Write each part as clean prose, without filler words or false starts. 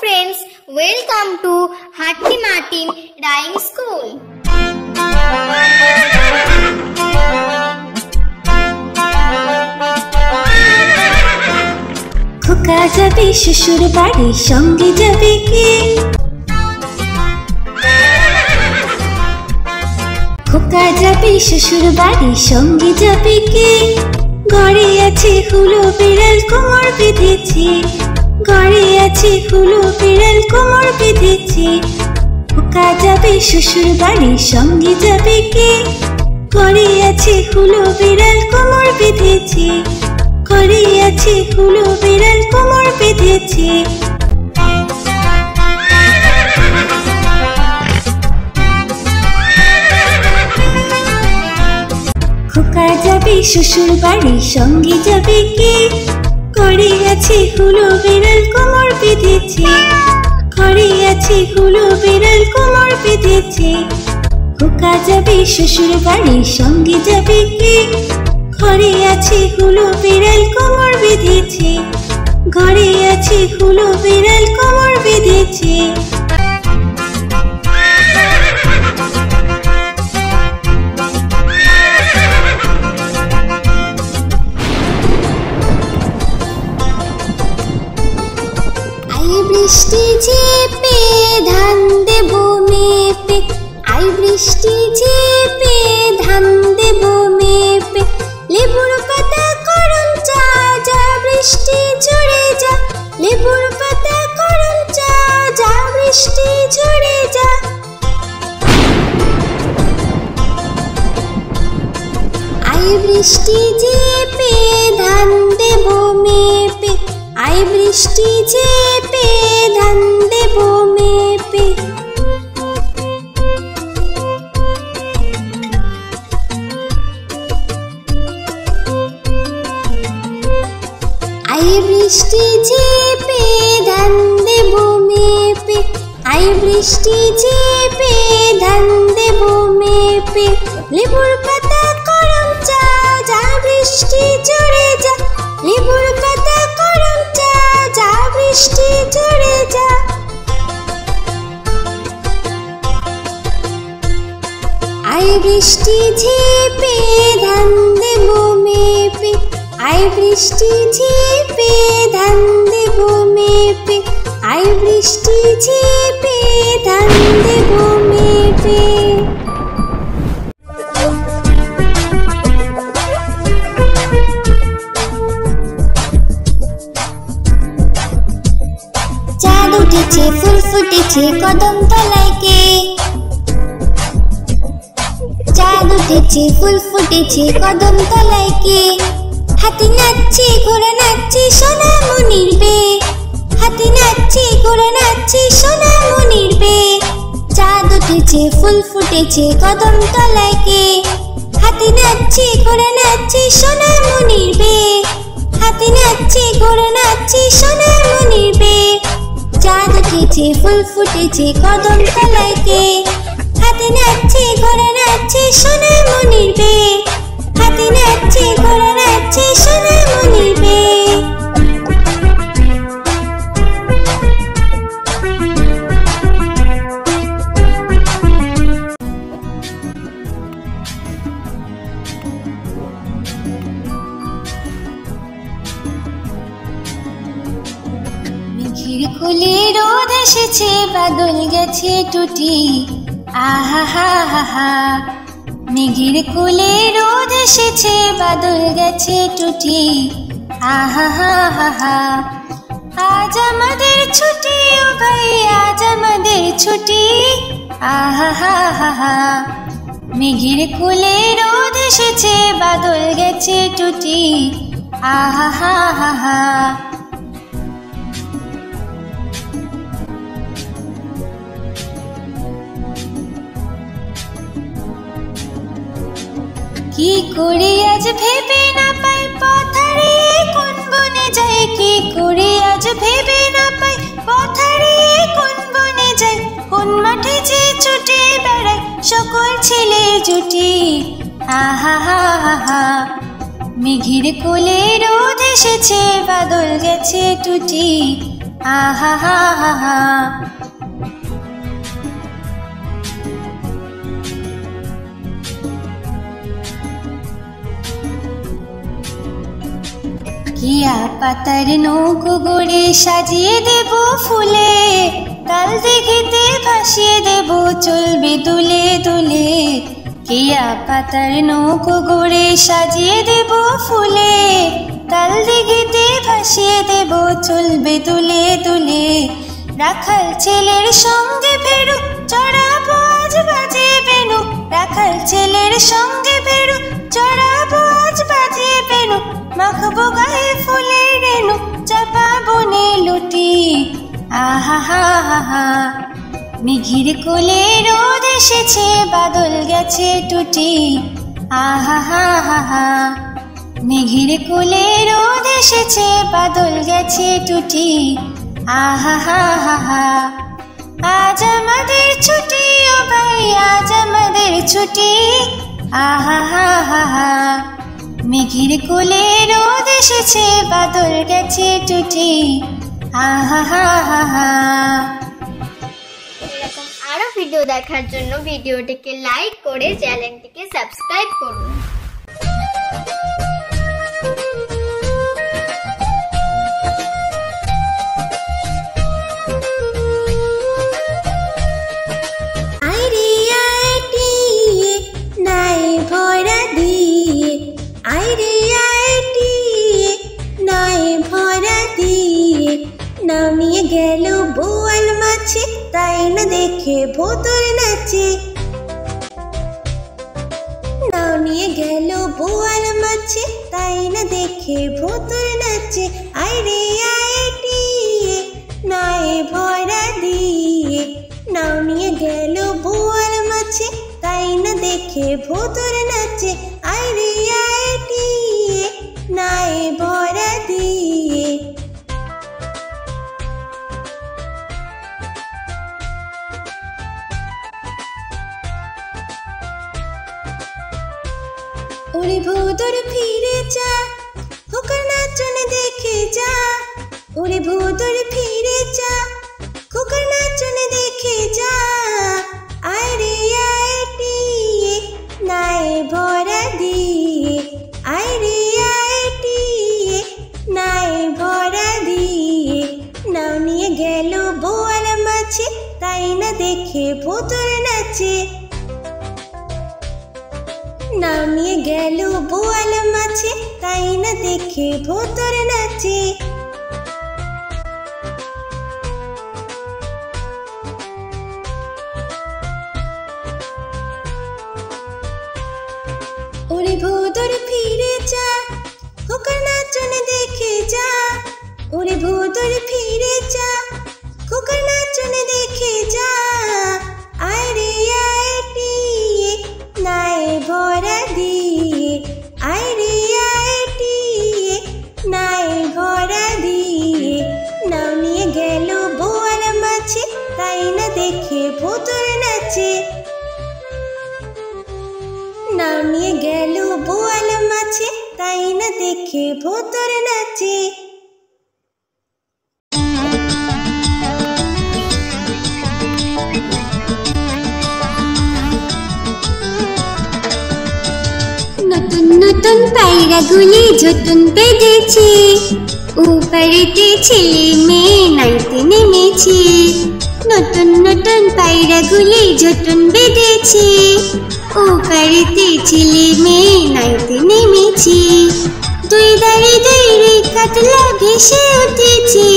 friends, welcome to Hattie Martin Rhyme School. খোকা যাবে শ্বশুর বাড়ি, সঙ্গে যাবে কে? খোকা যাবে শ্বশুর বাড়ি, সঙ্গে যাবে কে? ঘরে আছে হুলো বিড়াল, কোমর বেঁধেছে। ঘরে আছে হুলো বিড়াল, কোমর বেঁধেছে। খোকা যাবে শ্বশুর বাড়ি, সঙ্গে যাবে কে? ঘরে আছে হুলো বিড়াল, কোমর বেঁধেছে। ঘরে আছে হুলো বিড়াল, কোমর বেঁধেছে। খোকা যাবে শ্বশুর বাড়ি, সঙ্গে যাবে কে? ঘরে আছে হুলো বিড়াল, কোমর বেঁধেছে। ঘরে আছে হুলো বিড়াল, কোমর বেঁধেছে। খোকা যাবে শ্বশুর বাড়ি, সঙ্গে যাবে কে? ঘরে আছে হুলো বিড়াল, কোমর বেঁধেছে। ঘরে আছে হুলো বিড়াল, কোমর বেঁধেছে। বৃষ্টি ঝেপে ধান দেব মেপে, আই বৃষ্টি ঝেপে ধান দেব মেপে। লেবুর পাতা করম চা, যা বৃষ্টি ঝরে যা। লেবুর পাতা করম চা, যা বৃষ্টি ঝরে যা। আই বৃষ্টি ঝেপে ধান দেব মেপে, আই বৃষ্টি ঝেপে ধান দেব মেপে। আই বৃষ্টি ঝেপে ধান দেব মেপে, আই বৃষ্টি ঝেপে ধান দেব মেপে। লেবুর পাতা করম চা, যা বৃষ্টি ঝরে যা। লেবুর পাতা করম চা, যা বৃষ্টি ঝরে যা। আই বৃষ্টি ঝেপে ধান দেব মেপে, আই বৃষ্টি ঝেপে ধান দেব মেপে। আই বৃষ্টি ঝেপে ধান দেব মেপে। চাঁদ উঠেছে, ফুল ফুটেছে, কদম তলায় কে? চাঁদ উঠেছে, ফুল ফুটেছে, কদম তলায় কে? হাতি নাচছে, ঘোড়া নাচছে, সোনামণির বে। হাতি নাচছে, ঘোড়া নাচছে, সোনামণির বে। চাঁদ উঠেছে, ফুল ফুটেছে, কদম তলায় কে? হাতি নাচছে, ঘোড়া নাচছে, সোনামণির বে। হাতি নাচছে, ঘোড়া নাচছে, সোনামণির বে। চাঁদ উঠেছে, ফুল ফুটেছে, কদম তলায় কে? হাতি নাচছে, ঘোড়া নাচছে, সোনামণির বে। হাতি নাচছে, ঘোড়া নাচছে, সোনামণির বে। মেঘের কোলে রোদ এসেছে, বাদল গেছে টুটি। আহা হা হা হা। মেঘের কোলে রোদ এসেছে, বাদল গেছে টুটি। আহা হা হা হা। আজ আমাদের ছুটি, ও ভাই আজ আমাদের ছুটি। আহা হা হা হা। মেঘের কোলে রোদ এসেছে, বাদল গেছে টুটি। আহা হা হা হা। কি করে আজ ভেবে না পাই, পথ হারিয়ে কোন বনে যাই। কি করে আজ ভেবে না পাই, পথ হারিয়ে কোন বনে যাই। কোন মাঠে যে ছুটে বেড়ায় সকল ছেলে জুটি। আহা হা হা হা। মেঘের কোলে রোদ এসেছে, বাদল গেছে টুটি। আহা হা হা হা। কিয়া পাতার নৌকো গড়ে সাজিয়ে দেব ফুলে, কাল দিঘিতে ভাসিয়ে দেব চলবে দুলে দুলে। কিয়া পাতার নৌকো গড়ে সাজিয়ে দেব ফুলে, কাল দিঘিতে ভাসিয়ে দেব চলবে দুলে দুলে। রাখাল ছেলের সঙ্গে বেরু চড়াবো আজ বাজিয়ে বেনু, রাখাল ছেলের সঙ্গে বেরু চড়াবো আজ বাজিয়ে বেনু। মাখবো গায়ে ফুলের রেণু, চাপা বনে লুটি। আহা হা হা হা। মেঘের কোলে রোদ এসেছে, বাদল গেছে টুটি। আহা হা হা হা। মেঘের কোলে রোদ এসেছে, বাদল গেছে টুটি। আহা হা হা হা। আজ আমাদের ছুটি ও ভাই, আজ আমাদের ছুটি। আহা হা হা হা। মেঘের কোলে রোদ এসেছে, বাদল গেছে টুটি। আহা হা হা হা। এরকম আরো ভিডিও দেখার জন্য ভিডিওটিকে লাইক করে চ্যানেলটিকে সাবস্ক্রাইব করুন। আইরে আইটিয়ে নাই ভরা দিয়ে, আইরে আইটিয়ে নাই ভরা দিয়ে। নামিয়ে গেল বোয়াল মাছে, তাই না দেখে ভোতর নাচে। নামিয়ে গেল বোয়াল মাছে, তাই না দেখে ভোতর নাচে। আইরে আইটিয়ে নাই ভরা দিয়ে, নামিয়ে গেল বোয়াল মাছে, তাই না দেখে ভোতর নাচে। আইরে আইটিয়ে নাই ভরা দিয়ে। ওরে ভোতর ফিরে যা, খোকার নাচন দেখে যা। ওরে ভোতর ফিরে যা, খোকার নাচন দেখে যা। আইরে আইটিয়ে নাই ভরা দিয়ে, আইরে আইটিয়ে নাই ভরা দিয়ে। নাও নিয়ে গেল বোয়াল মাছে, তাই না দেখে ভোতর নাচে। নামিয়ে গেল বোয়াল মাছে, তাই না দেখে ভোতর নাচে। ওরে ভোতর ফিরে যা, খোকার নাচন দেখে যা। ওরে ভোতর ফিরে যা, খোকার নাচন দেখে যা। আইরে আইটিয়ে নাই ভরা দিয়ে, আইরে আইটিয়ে নাই ভরা দিয়ে। নাও নিয়ে গেল বোয়াল মাছে, তাই না দেখে ভোতর নাচে। নামিয়ে গেল বোয়াল মাছে, তাই না দেখে ভোতর নাচে। নতুন নতুন পায়রাগুলি ঝুটুন বেঁধেছে, উপরেতে ছেলে মেয়ে নাইতে নেমেছে। নতুন নতুন পায়রাগুলি ঝুটুন বেঁধেছে, উপরেতে ছেলে মেয়ে নাইতে নেমেছে। দুই দাঁড়ি দুই কাতলা ভেসে উঠেছে,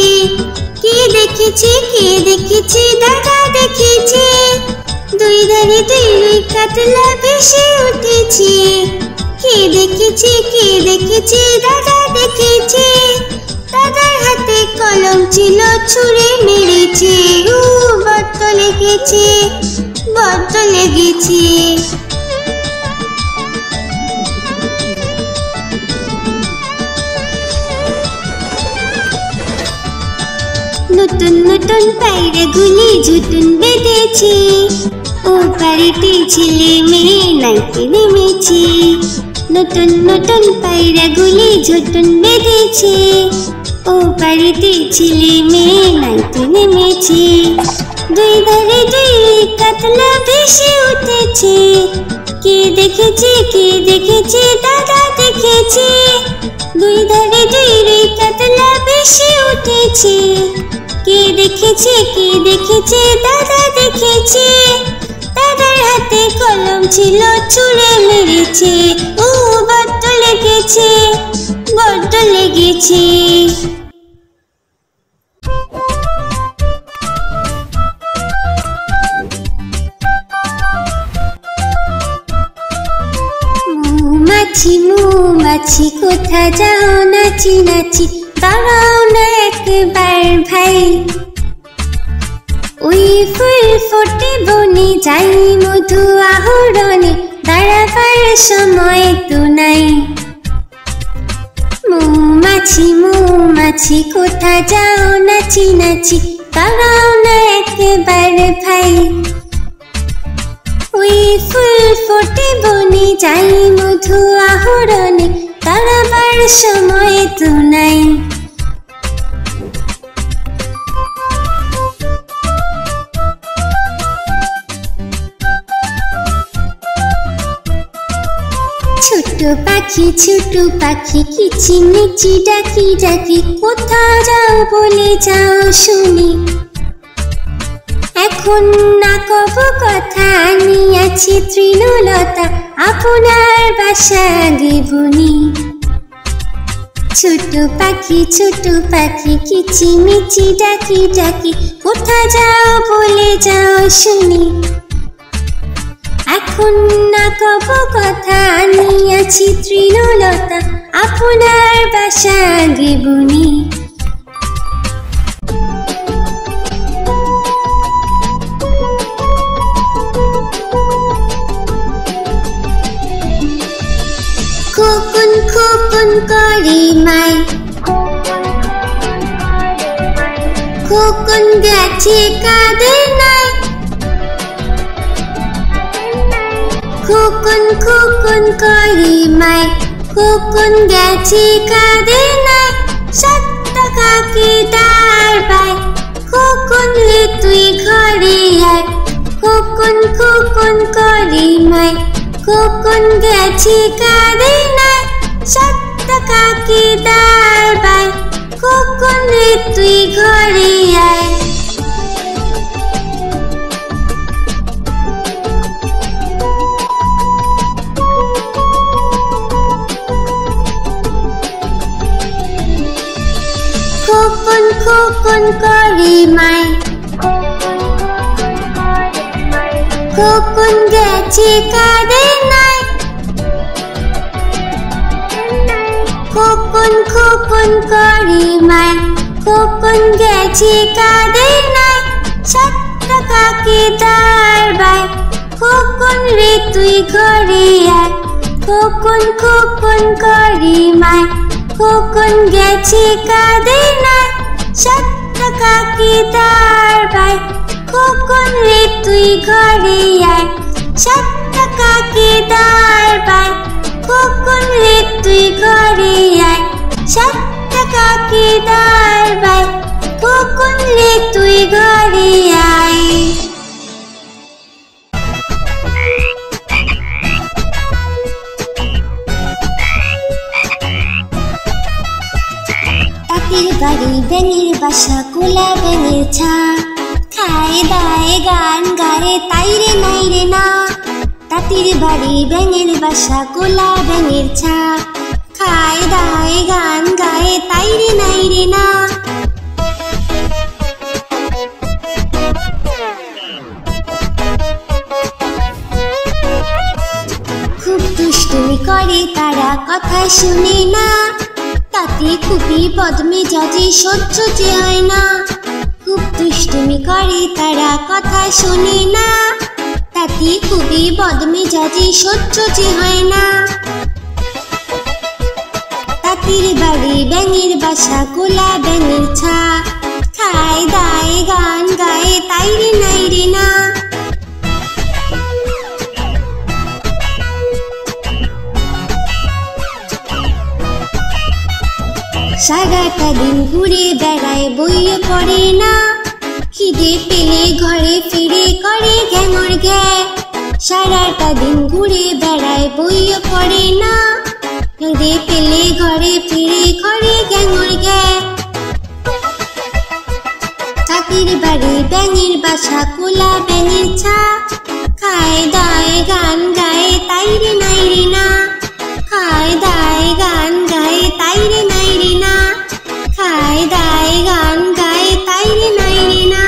কে দেখেছে কে দেখেছে দাদা দেখেছে। দুই দাঁড়ি দুই কাতলা ভেসে উঠেছে, কে দেখেছে কে দেখেছে দাদা দেখেছে। দাদার হাতে কলম ছিল, ছুঁড়ে মেরেছে। বড্ড লেগেছে, বড্ড লেগেছে। নতুন নতুন পায়রাগুলি ঝুটুন বেঁধেছে, ও পাড়িতে ছেলে মেয়ে নাইতে নেমেছে। নতুন নতুন পায়রাগুলি ঝুটুন বেঁধেছে, ও বাড়িতে ছেলে মেয়ে নাইতে নেমেছে, দুই ধারে দুই কাতলা ভেসে উঠেছে। কে দেখেছে দাদা দেখেছে, দুই ধারে দুই কাতলা ভেসে উঠেছে। কে দেখেছে দাদা দেখেছে, দাদার হাতে কলম ছিল ছুঁড়ে মেরেছে। ও বড্ড লেগেছে, বড্ড লেগেছে। মৌমাছি কোথা যাও নাচি নাচি, দাঁড়াও না একবার ভাই। ওই ফুল ফোটে বনে যাই মধু আহরণে, দাঁড়াবার সময় তো নাই। মৌমাছি কোথা যাও নাচি নাচি, দাঁড়াও না একবার ভাই। ওই ফুল ফোটে বনে যাই মধু আহরণে, দাঁড়াবার সময় তো নাই। ছোট পাখি কিচিমিচি ডাকি ডাকি, কোথা যাও বলে যাও শুনি। এখন না কব কথা আনিয়াছি তৃণলতা, আপনার বাসা গেবনি। ছোট পাখি কিচিমিচি ডাকি ডাকি, কোথা যাও বলে যাও শুনি। এখন না কব কথা আনিয়াছি তৃণলতা, আপনার বাসা গেবনি। খোকন করে মাই, খোকন গেছে কাঁদে নাই। খোকন করে মাই, খোকন গেছে কাঁদে নাই। 7 টাকাকে দাঁড় পাই, খোকন লে তুই ঘরে আয়। খোকন করে মাই, খোকন গেছে কাঁদে নাই। 7 টাকাকে দাঁড় পাই, খোকন লে তুই ঘরে আয়। খোকন করে মাই, খোকন গেছে কাঁদে নাই। খোকন করে মাই, খোকন গেছে কাঁদে নাই। 7 টাকাকে দাঁড় পাই, খোকন রে তুই ঘরে আয়। খোকন করে মাই, খোকন গেছে কাঁদে নাই। 7 টাকাকে দাঁড় পাই, খোকন রে তুই ঘরে আয়। 7 টাকাকে দাঁড় পাই, খোকন রে তুই ঘরে আয়। 7 টাকাকে দাঁড় পাই, খোকন রে তুই ঘরে আয়। তাঁতির বাড়ি ব্যাঙের বাসা কোলা ব্যাঙের ছা, খায় দায় গান গায়ে তাই রে নাই রে না। তাঁতির বাড়ি ব্যাঙের বাসা কোলা ব্যাঙের ছা, খায় দায় গান গায়ে তাই রে নাই রে না। খুব দুষ্টুমি করে তারা, কথা শুনে না। তাতে খুবই বদমেজাজি সহ্য যে হয় না। খুব দুষ্টুমি করে তারা, কথা শোনে না। তাতে খুবই বদমেজাজি সহ্য যে হয় না। তাঁতির বাড়ি ব্যাঙের বাসা কোলা ব্যাঙের ছা, খায় দায় গান গায়ে তাই রে নাই রে না। সারাটা দিন ঘুরে বেড়ায় বইয়ে পড়ে না, খিদে পেলে ঘরে ফিরে করে ঘ্যাঙর ঘ্যা। সারাটা দিন ঘুরে বেড়ায় বইয়ে পড়ে না, খিদে পেলে ঘরে ফিরে করে ঘ্যাঙর ঘ্যা। কাকের বাড়ি ব্যাঙের বাসা কোলা ব্যাঙের ছা, খায় দায় গান গায়ে তাই রে নাই রে না, খায় দায় গান গায়ে তাই রে নাই রে না, খায় দায় গান গায়ে তাই রে নাই রে না।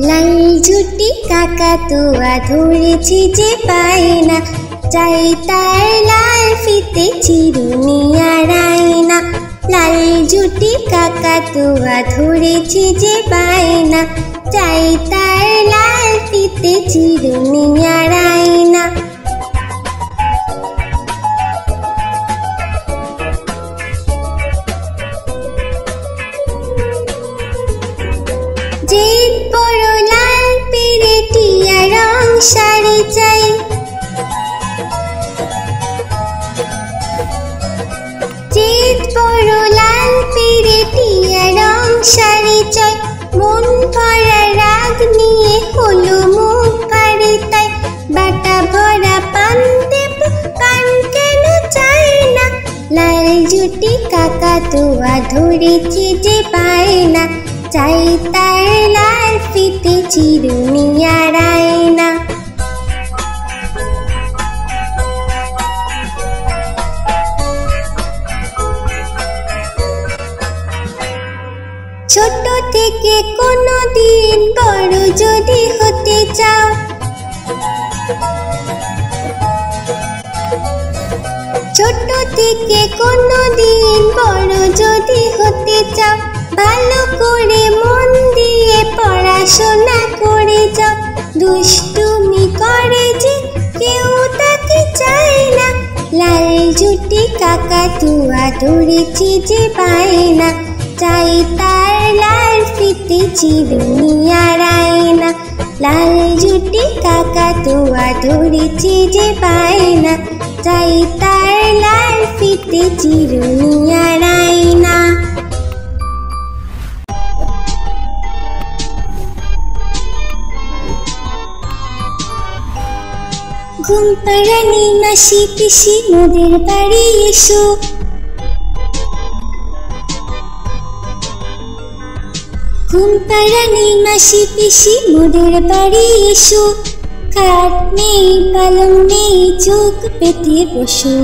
লাল ঝুটি কাকাতুয়া ধরেছি যে পায় না, চাই তার লাল ফিতে চিরুনি আর আয়না। লাল ঝুটি কাকাতুয়া ধরেছি যে পায় না, চাই তার লাল ফিতে চিরুনি আর আয়না। যে বড় লাল পেরেটিয়া রং শাড়ি চাই, যে বড় লাল পেরেটিয়া রং শাড়ি চাই। মন ভরা রাগ নিয়ে হলো মুখ ভারী তাই, বাটা ভরা পান দেব পান কেন চাই না। লাল ঝুটি কাকাতুয়া ধরেছি যে পায় না, চাই তার লাল ফিতে চিরুনি আর আয়না। ছোট থেকে কোনো দিন বড় যদি হতে চাও, ছোট থেকে কোনো দিন বড় যদি হতে চাও, ভালো করে মন দিয়ে পড়াশোনা করে যাও। দুষ্টুমি করে যে কেউ তাকে চায় না, লাল ঝুটি কাকাতুয়া ধরেছি যে পায় না, চাই তার লাল ফিতে চিরুনি আর আয়না। লাল ঝুটি কাকাতুয়া ধরেছি যে পায় না, চাই তার লাল ফিতে চিরুনি আর আয়না। ঘুম পাড়ানি মাসি পিসি মোদের বাড়ি এসো, ঘুম পাড়ানি মাসি পিসি মোদের বাড়ি এসো। খাট নেই পালং নেই চোখ পেতে বসো,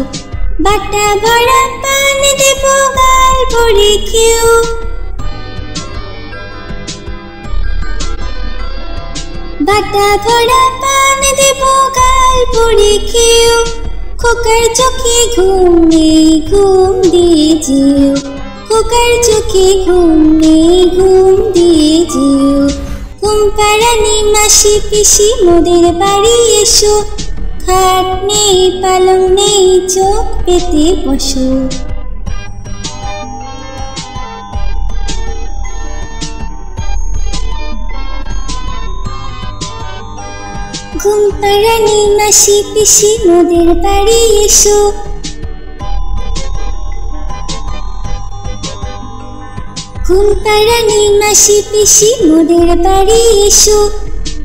বাটা ভরা পান দেব গাল ভরে খেও। বাটা ভরা পান দেব গাল ভরে খেও। খোকার চোখে ঘুম নেই ঘুম দিয়ে যেও, খোকার চোখে ঘুম নেই ঘুম দিয়ে যেও। ঘুম পাড়ানি মাসি পিসি মোদের বাড়ি এসো, খাট নেই পালং নেই চোখ পেতে বসো। ঘুম পাড়ানি মাসি পিসি মোদের বাড়ি এসো, ঘুম পাড়ানি মাসি পিসি মোদের বাড়ি এসো।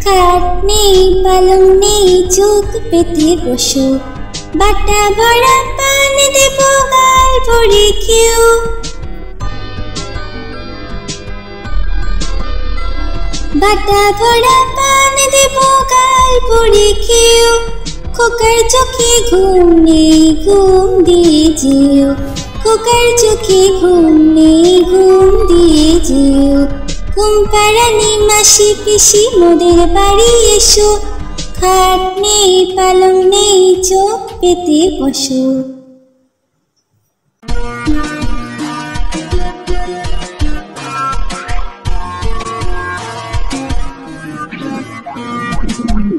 খাট নেই পালং নেই চোখ পেতে বসো, বাটা ভরা পান দেব গাল ভরে খেও। বাটা ভরা পান দেব গাল ভরে খেও। খোকার চোখে ঘুম নেই ঘুম দিয়ে যেও, খোকার চোখে ঘুম নেই ঘুম দিয়ে যেও। ঘুম পাড়ানি মাসি পিসি মোদের বাড়ি এসো, খাট নেই পালং নেই চোখ পেতে বসো।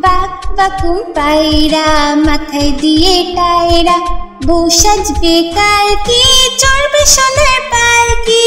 বাক বাকুম পায়রা মাথায় দিয়ে টায়রা, বউ সাজবে কালকে চড়বে সোনার পালকি।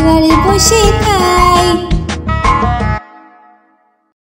ঘরে বসে থাক।